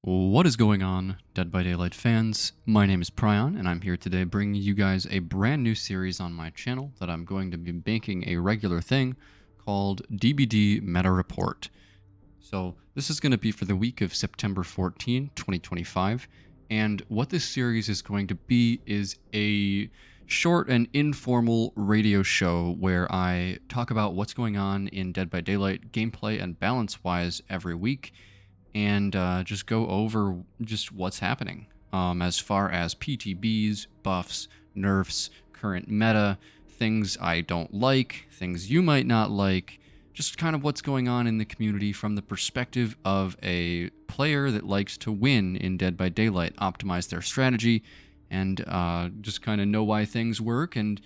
What is going on, Dead by Daylight fans? My name is Prion, and I'm here today bringing you guys a brand new series on my channel that I'm going to be making a regular thing called DBD Meta Report. So this is going to be for the week of September 14, 2025, and what this series is going to be is a short and informal radio show where I talk about what's going on in Dead by Daylight gameplay and balance-wise every week, and just go over just what's happening as far as PTBs, buffs, nerfs, current meta, things I don't like, things you might not like, just kind of what's going on in the community from the perspective of a player that likes to win in Dead by Daylight, optimize their strategy, and just kind of know why things work, and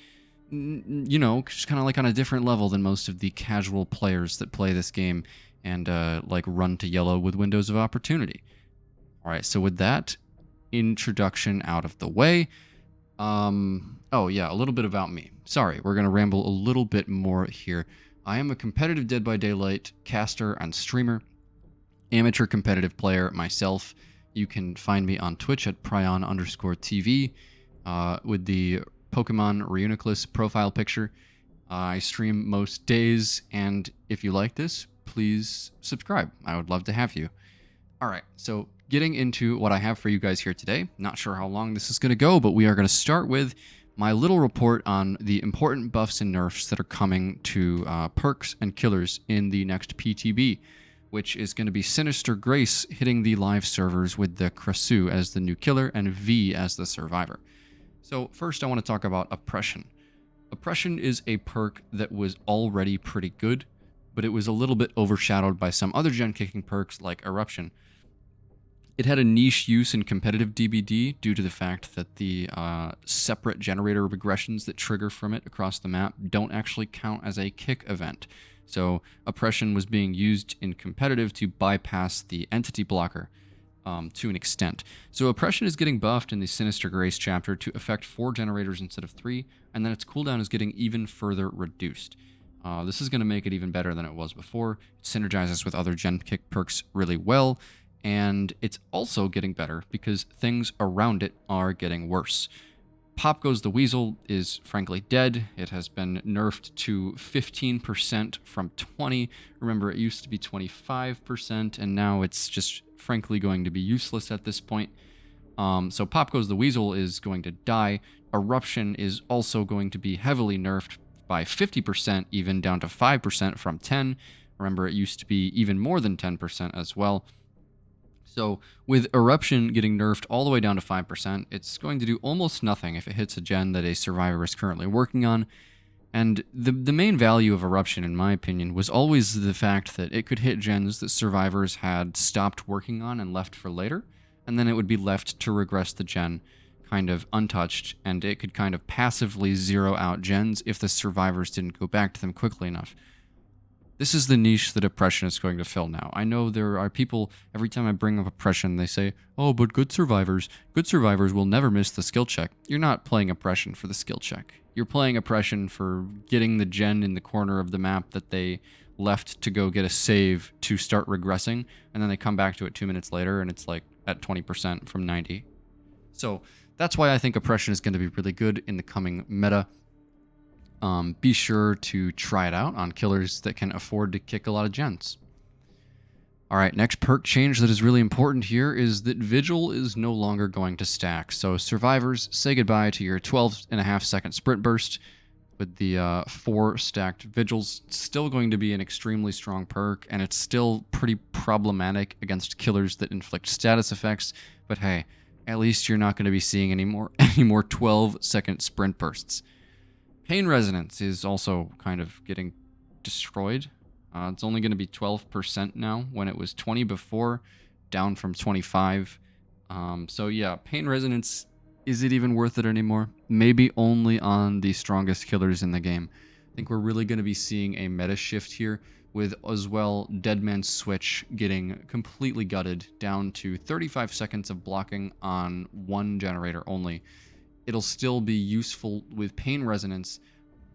you know, just kind of like on a different level than most of the casual players that play this game and like run to yellow with windows of opportunity. All right, so with that introduction out of the way, oh yeah, a little bit about me. Sorry, we're gonna ramble a little bit more here. I am a competitive Dead by Daylight caster and streamer, amateur competitive player myself. You can find me on Twitch at prion_TV with the Pokemon Reuniclus profile picture. I stream most days, and if you like this, please subscribe. I would love to have you. All right, so getting into what I have for you guys here today. Not sure how long this is going to go, but we are going to start with my little report on the important buffs and nerfs that are coming to perks and killers in the next PTB, which is going to be Sinister Grace hitting the live servers with the Krasu as the new killer and V as the survivor. So first I want to talk about Oppression. Oppression is a perk that was already pretty good, but it was a little bit overshadowed by some other gen-kicking perks like Eruption. It had a niche use in competitive DBD due to the fact that the separate generator regressions that trigger from it across the map don't actually count as a kick event. So Oppression was being used in competitive to bypass the entity blocker to an extent. So Oppression is getting buffed in the Sinister Grace chapter to affect 4 generators instead of 3, and then its cooldown is getting even further reduced. This is going to make it even better than it was before. It synergizes with other gen kick perks really well, and it's also getting better because things around it are getting worse. Pop Goes the Weasel is frankly dead. It has been nerfed to 15% from 20. Remember, it used to be 25%, and now it's just frankly going to be useless at this point. So Pop Goes the Weasel is going to die. Eruption is also going to be heavily nerfed by 50%, even down to 5% from 10. Remember, it used to be even more than 10% as well. So with Eruption getting nerfed all the way down to 5%, it's going to do almost nothing if it hits a gen that a survivor is currently working on. And the main value of Eruption, in my opinion, was always the fact that it could hit gens that survivors had stopped working on and left for later, and then it would be left to regress the gen kind of untouched, and it could kind of passively zero out gens if the survivors didn't go back to them quickly enough. This is the niche that Oppression is going to fill now. I know there are people, every time I bring up Oppression, they say, oh, but good survivors will never miss the skill check. You're not playing Oppression for the skill check. You're playing Oppression for getting the gen in the corner of the map that they left to go get a save to start regressing, and then they come back to it 2 minutes later, and it's like at 20% from 90. So that's why I think Oppression is going to be really good in the coming meta. Be sure to try it out on killers that can afford to kick a lot of gens. Alright, next perk change that is really important here is that Vigil is no longer going to stack. So survivors, say goodbye to your 12.5 second sprint burst with the 4 stacked Vigils. It's still going to be an extremely strong perk, and it's still pretty problematic against killers that inflict status effects, but hey, at least you're not going to be seeing any more 12-second sprint bursts. Pain Resonance is also kind of getting destroyed. It's only going to be 12% now, when it was 20 before, down from 25. So yeah, Pain Resonance, is it even worth it anymore? Maybe only on the strongest killers in the game. I think we're really going to be seeing a meta shift here, with as well Deadman's Switch getting completely gutted down to 35 seconds of blocking on 1 generator only. It'll still be useful with Pain Resonance,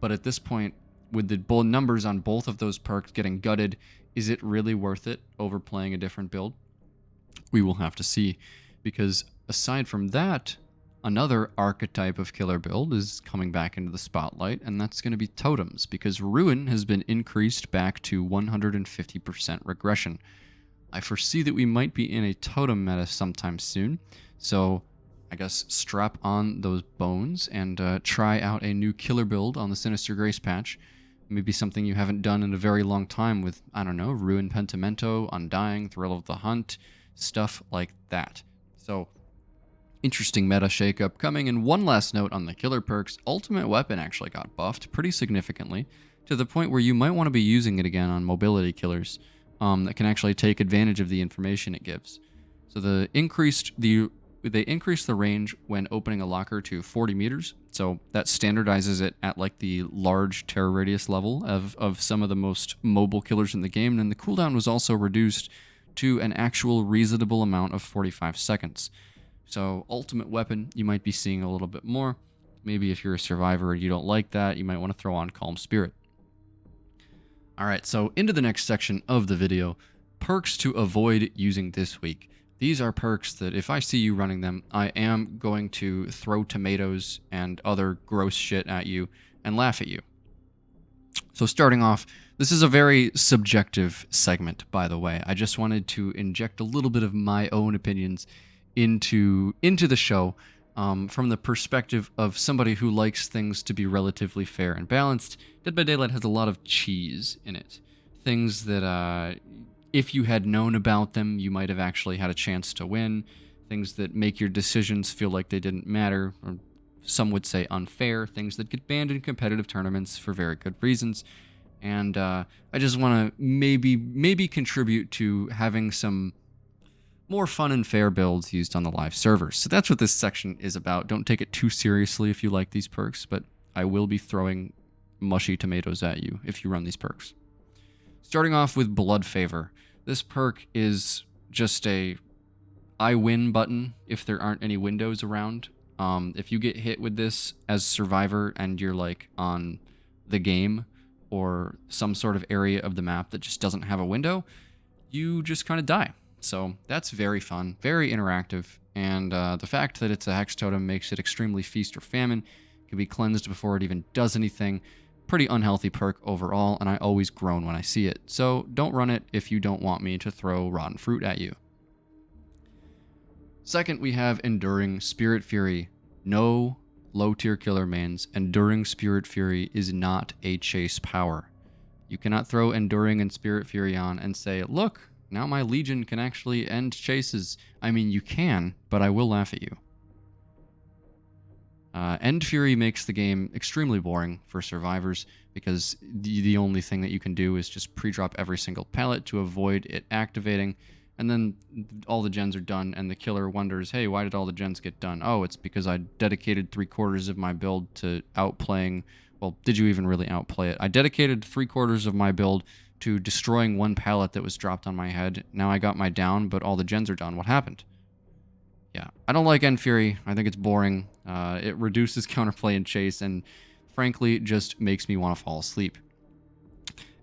but at this point, with the numbers on both of those perks getting gutted, is it really worth it over playing a different build? we will have to see. Because aside from that, another archetype of killer build is coming back into the spotlight, and that's going to be totems, because Ruin has been increased back to 150% regression. I foresee that we might be in a totem meta sometime soon, so I guess strap on those bones and try out a new killer build on the Sinister Grace patch. Maybe something you haven't done in a very long time with, I don't know, Ruin Pentimento, Undying, Thrill of the Hunt, stuff like that. So, interesting meta shakeup coming. And one last note on the killer perks, Ultimate Weapon actually got buffed pretty significantly, to the point where you might want to be using it again on mobility killers that can actually take advantage of the information it gives. So they increased the range when opening a locker to 40 meters. So that standardizes it at like the large terror radius level of some of the most mobile killers in the game. And then the cooldown was also reduced to an actual reasonable amount of 45 seconds. So Ultimate Weapon, you might be seeing a little bit more. Maybe if you're a survivor and you don't like that, you might want to throw on Calm Spirit. Alright, so into the next section of the video, perks to avoid using this week. These are perks that if I see you running them, I am going to throw tomatoes and other gross shit at you and laugh at you. So starting off, this is a very subjective segment, by the way. I just wanted to inject a little bit of my own opinions into the show from the perspective of somebody who likes things to be relatively fair and balanced. Dead by Daylight has a lot of cheese in it. Things that, if you had known about them, you might have actually had a chance to win. Things that make your decisions feel like they didn't matter, or some would say unfair. Things that get banned in competitive tournaments for very good reasons. And I just want to maybe contribute to having some more fun and fair builds used on the live servers. So that's what this section is about. Don't take it too seriously if you like these perks, but I will be throwing mushy tomatoes at you if you run these perks. Starting off with Blood Favor. This perk is just a I win button if there aren't any windows around. If you get hit with this as survivor and you're like on the game or some sort of area of the map that just doesn't have a window, you just kind of die. So that's very fun, very interactive, and the fact that it's a Hex Totem makes it extremely feast or famine. It can be cleansed before it even does anything. Pretty unhealthy perk overall, and I always groan when I see it. So don't run it if you don't want me to throw rotten fruit at you. Second, we have Enduring Spirit Fury. No low-tier killer mains, Enduring Spirit Fury is not a chase power. You cannot throw Enduring and Spirit Fury on and say, look, now my Legion can actually end chases. I mean, you can, but I will laugh at you. End Fury makes the game extremely boring for survivors because the only thing that you can do is just pre-drop every single pallet to avoid it activating, and then all the gens are done and the killer wonders, hey, why did all the gens get done? Oh, it's because I dedicated 3/4 of my build to outplaying. Well, did you even really outplay it? I dedicated 3/4 of my build to destroying one pallet that was dropped on my head. Now I got my down, but all the gens are done. What happened? Yeah, I don't like End Fury. I think it's boring. It reduces counterplay and chase, and frankly, just makes me want to fall asleep.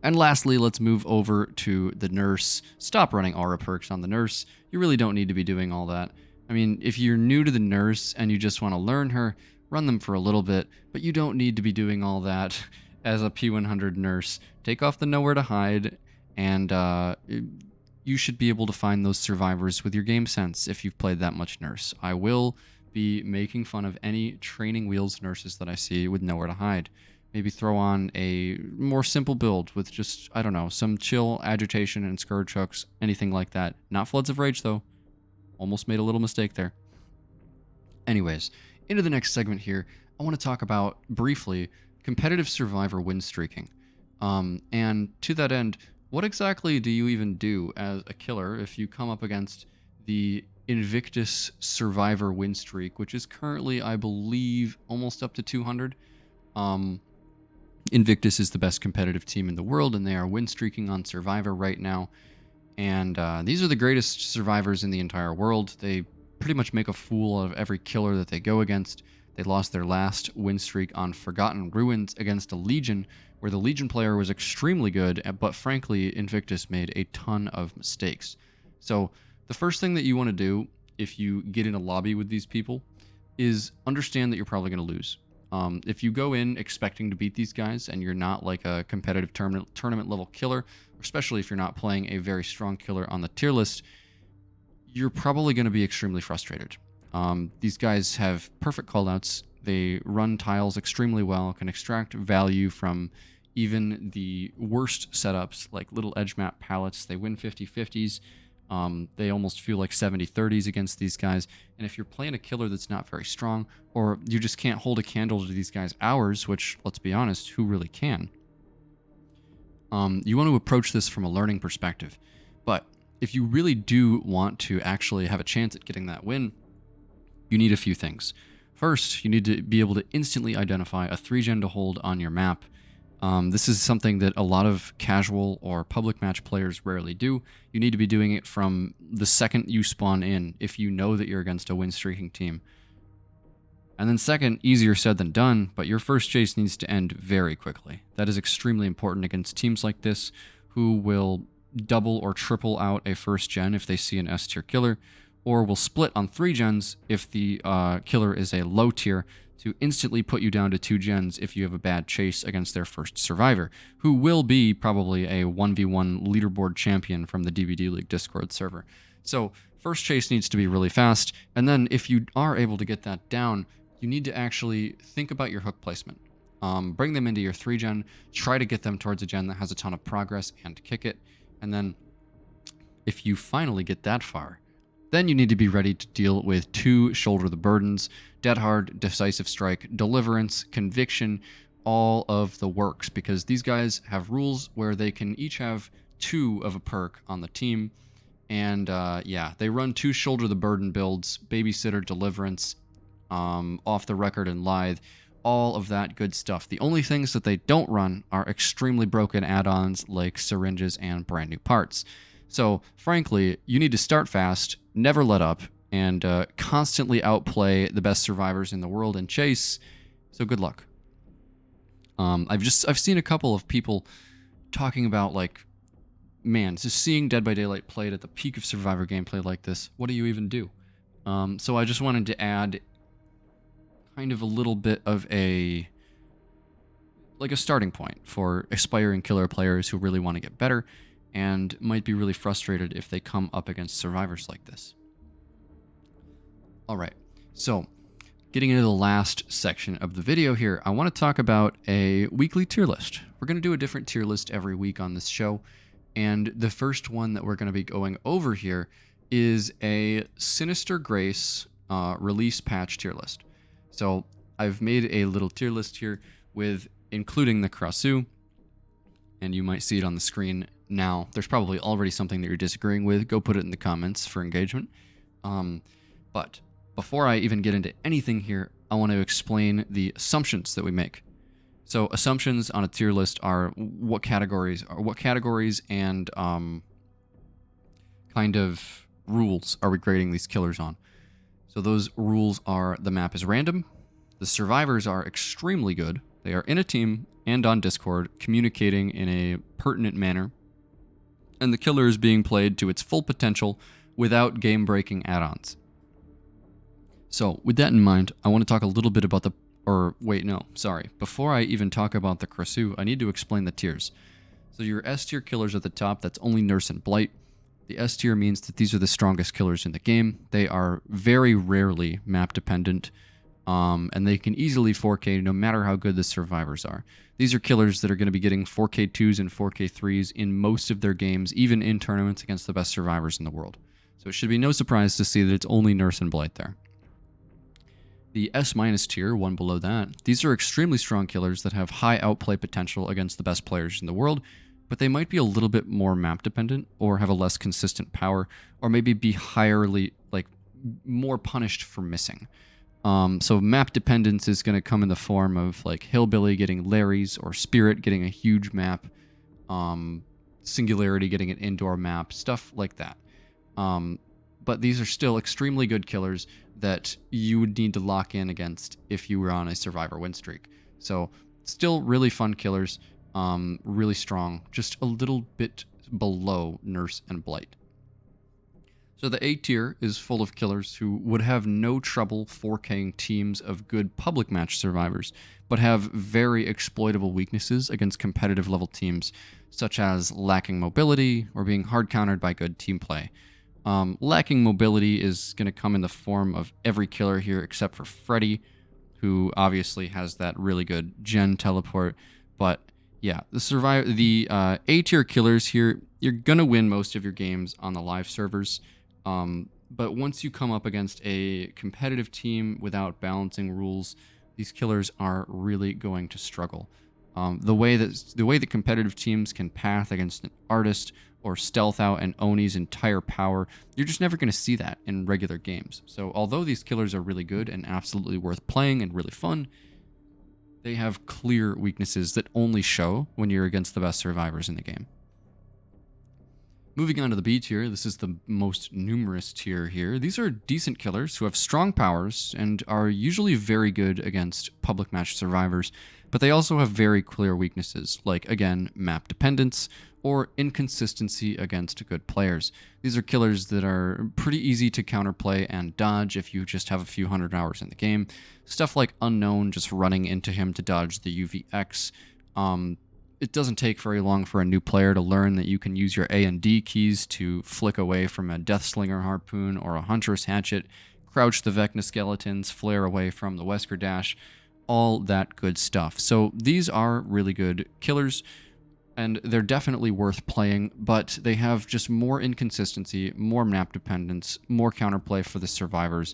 And lastly, let's move over to the Nurse. Stop running aura perks on the Nurse. You really don't need to be doing all that. I mean, if you're new to the Nurse and you just want to learn her, run them for a little bit, but you don't need to be doing all that as a P100 Nurse. Take off the Nowhere to Hide, and you should be able to find those survivors with your game sense if you've played that much Nurse. I will be making fun of any training wheels nurses that I see with Nowhere to Hide. Maybe throw on a more simple build with just, I don't know, some chill agitation and scourge hooks, anything like that. Not Floods of Rage, though. Almost made a little mistake there. Anyways, into the next segment here, I want to talk about, briefly, competitive survivor win streaking. And to that end, what exactly do you even do as a killer if you come up against the Invictus survivor win streak, which is currently, I believe, almost up to 200? Invictus is the best competitive team in the world, and they are win streaking on Survivor right now. And these are the greatest survivors in the entire world. They pretty much make a fool of every killer that they go against. They lost their last win streak on Forgotten Ruins against a Legion, where the Legion player was extremely good, but frankly, Invictus made a ton of mistakes. So The first thing that you want to do if you get in a lobby with these people is understand that you're probably going to lose. If you go in expecting to beat these guys and you're not like a competitive tournament level killer, especially if you're not playing a very strong killer on the tier list, you're probably going to be extremely frustrated. These guys have perfect callouts. They run tiles extremely well, can extract value from even the worst setups, like little edge map palettes. They win 50-50s. They almost feel like 70-30s against these guys. And if you're playing a killer that's not very strong, or you just can't hold a candle to these guys' hours, which, let's be honest, who really can? You want to approach this from a learning perspective. But if you really do want to actually have a chance at getting that win, you need a few things. First, you need to be able to instantly identify a 3-gen to hold on your map. This is something that a lot of casual or public match players rarely do. You need to be doing it from the second you spawn in if you know that you're against a win-streaking team. And then second, easier said than done, but your first chase needs to end very quickly. That is extremely important against teams like this who will double or triple out a first gen if they see an S tier killer, or will split on 3 gens if the killer is a low tier, to instantly put you down to 2 gens if you have a bad chase against their first survivor, who will be probably a 1v1 leaderboard champion from the DBD League Discord server. So first chase needs to be really fast, and then if you are able to get that down, you need to actually think about your hook placement. Bring them into your 3 gen, try to get them towards a gen that has a ton of progress and kick it, and then if you finally get that far, then you need to be ready to deal with 2 shoulder the burdens: Dead Hard, Decisive Strike, Deliverance, Conviction, all of the works, because these guys have rules where they can each have 2 of a perk on the team. And yeah, they run 2 shoulder the burden builds: Babysitter, Deliverance, Off the Record, and Lithe. All of that good stuff. The only things that they don't run are extremely broken add-ons like syringes and brand new parts. So, frankly, you need to start fast, never let up, and constantly outplay the best survivors in the world in chase. So good luck. I've seen a couple of people talking about, like, man, just seeing Dead by Daylight played at the peak of Survivor gameplay like this, what do you even do? So I just wanted to add kind of a little bit of a starting point for aspiring killer players who really want to get better and might be really frustrated if they come up against survivors like this. All right, so getting into the last section of the video here, I want to talk about a weekly tier list. We're going to do a different tier list every week on this show, and the first one that we're going to be going over here is a Sinister Grace release patch tier list. So I've made a little tier list here with including the Krasu, and you might see it on the screen now. There's probably already something that you're disagreeing with. Go put it in the comments for engagement. But before I even get into anything here, I want to explain the assumptions that we make. So assumptions on a tier list are what categories and kind of rules are we grading these killers on. So those rules are: the map is random, the survivors are extremely good, they are in a team and on Discord, communicating in a pertinent manner, and the killer is being played to its full potential without game-breaking add-ons. So with that in mind, I want to talk a little bit about before I even talk about the Krasu, I need to explain the tiers. So your S tier killers at the top, that's only Nurse and Blight. The S tier means that these are the strongest killers in the game. They are very rarely map dependent, and they can easily 4K no matter how good the survivors are. These are killers that are going to be getting 4K 2s and 4K 3s in most of their games, even in tournaments against the best survivors in the world. So it should be no surprise to see that it's only Nurse and Blight there. The S- tier, one below that, these are extremely strong killers that have high outplay potential against the best players in the world, but they might be a little bit more map dependent, or have a less consistent power, or maybe be more punished for missing. So map dependence is going to come in the form of like Hillbilly getting Larry's, or Spirit getting a huge map, Singularity getting an indoor map, stuff like that. But these are still extremely good killers that you would need to lock in against if you were on a survivor win streak. So still really fun killers, really strong, just a little bit below Nurse and Blight. So the A tier is full of killers who would have no trouble 4K'ing teams of good public match survivors, but have very exploitable weaknesses against competitive level teams, such as lacking mobility or being hard countered by good team play. Lacking mobility is going to come in the form of every killer here except for Freddy, who obviously has that really good gen teleport. But yeah, the A tier killers here, you're gonna win most of your games on the live servers. But once you come up against a competitive team without balancing rules, these killers are really going to struggle. The way that competitive teams can path against an artist or stealth out an Oni's entire power, you're just never going to see that in regular games. So although these killers are really good and absolutely worth playing and really fun, they have clear weaknesses that only show when you're against the best survivors in the game. Moving on to the B tier, this is the most numerous tier here. These are decent killers who have strong powers and are usually very good against public match survivors, but they also have very clear weaknesses, like, again, map dependence or inconsistency against good players. These are killers that are pretty easy to counterplay and dodge if you just have a few hundred hours in the game. Stuff like Unknown, just running into him to dodge the UVX. It doesn't take very long for a new player to learn that you can use your A and D keys to flick away from a Deathslinger Harpoon or a Huntress Hatchet, crouch the Vecna Skeletons, flare away from the Wesker Dash, all that good stuff. So these are really good killers, and they're definitely worth playing, but they have just more inconsistency, more map dependence, more counterplay for the survivors,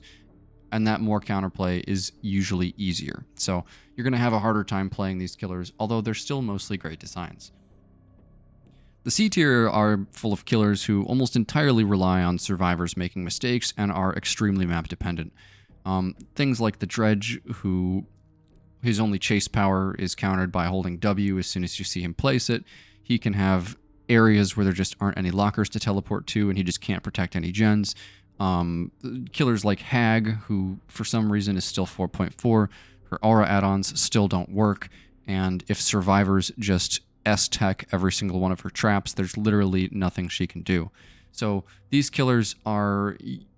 and that more counterplay is usually easier. So you're going to have a harder time playing these killers, although they're still mostly great designs. The C tier are full of killers who almost entirely rely on survivors making mistakes and are extremely map dependent. Things like the Dredge, who his only chase power is countered by holding W as soon as you see him place it. He can have areas where there just aren't any lockers to teleport to, and he just can't protect any gens. Killers like Hag, who for some reason is still 4.4, her aura add-ons still don't work, and if survivors just S-tech every single one of her traps, there's literally nothing she can do. So these killers are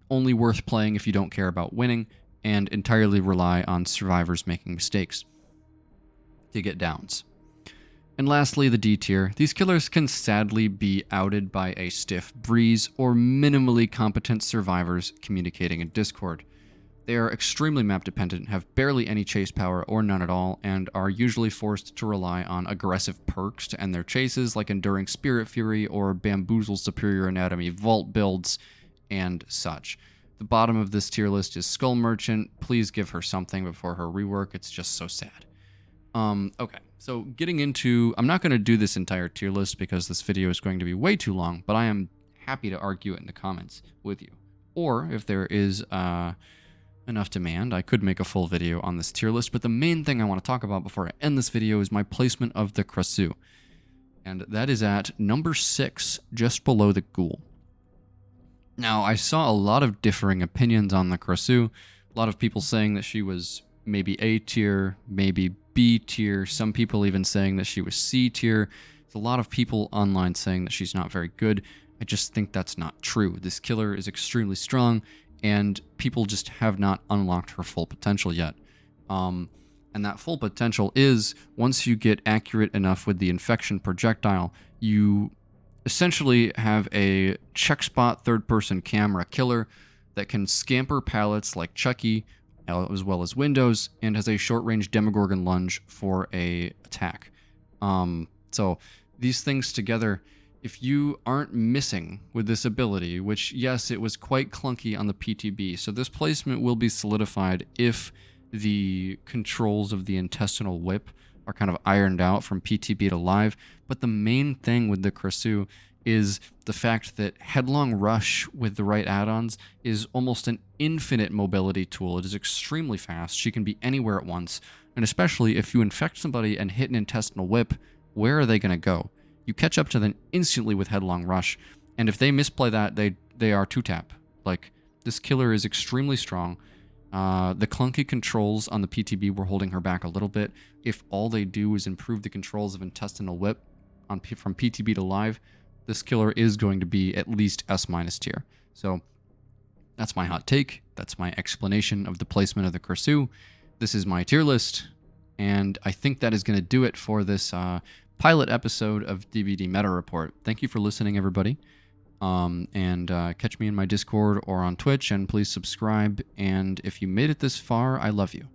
only worth playing if you don't care about winning, and entirely rely on survivors making mistakes to get downs. And lastly, the D tier. These killers can sadly be outed by a stiff breeze or minimally competent survivors communicating in Discord. They are extremely map dependent, have barely any chase power or none at all, and are usually forced to rely on aggressive perks to end their chases, like Enduring Spirit Fury or Bamboozle Superior Anatomy Vault builds and such. The bottom of this tier list is Skull Merchant. Please give her something before her rework. It's just so sad. Okay, so getting into... I'm not going to do this entire tier list because this video is going to be way too long, but I am happy to argue it in the comments with you. Or, if there is enough demand, I could make a full video on this tier list, but the main thing I want to talk about before I end this video is my placement of the Krasu. And that is at number 6, just below the Ghoul. Now, I saw a lot of differing opinions on the Krasu. A lot of people saying that she was maybe A tier, maybe B tier. Some people even saying that she was C tier. There's a lot of people online saying that she's not very good. I just think that's not true. This killer is extremely strong, and people just have not unlocked her full potential yet. And that full potential is, once you get accurate enough with the infection projectile, you essentially have a check spot third-person camera killer that can scamper pallets like Chucky, as well as windows, and has a short-range Demogorgon lunge for a attack. So these things together, if you aren't missing with this ability, which, yes, it was quite clunky on the PTB, so this placement will be solidified if the controls of the intestinal whip are kind of ironed out from PTB to live, but the main thing with the Krasu is the fact that Headlong Rush with the right add-ons is almost an infinite mobility tool. It is extremely fast. She can be anywhere at once, and especially if you infect somebody and hit an intestinal whip, where are they going to go? You catch up to them instantly with Headlong Rush, and if they misplay that, they are 2-tap. Like, this killer is extremely strong. The clunky controls on the PTB were holding her back a little bit. If all they do is improve the controls of Intestinal Whip from PTB to live, this killer is going to be at least S- tier. So That's my hot take. That's my explanation of the placement of the Cursu. This is my tier list, and I think that is going to do it for this pilot episode of DBD Meta Report. Thank you for listening, everybody. And catch me in my Discord or on Twitch, and please subscribe. And if you made it this far, I love you.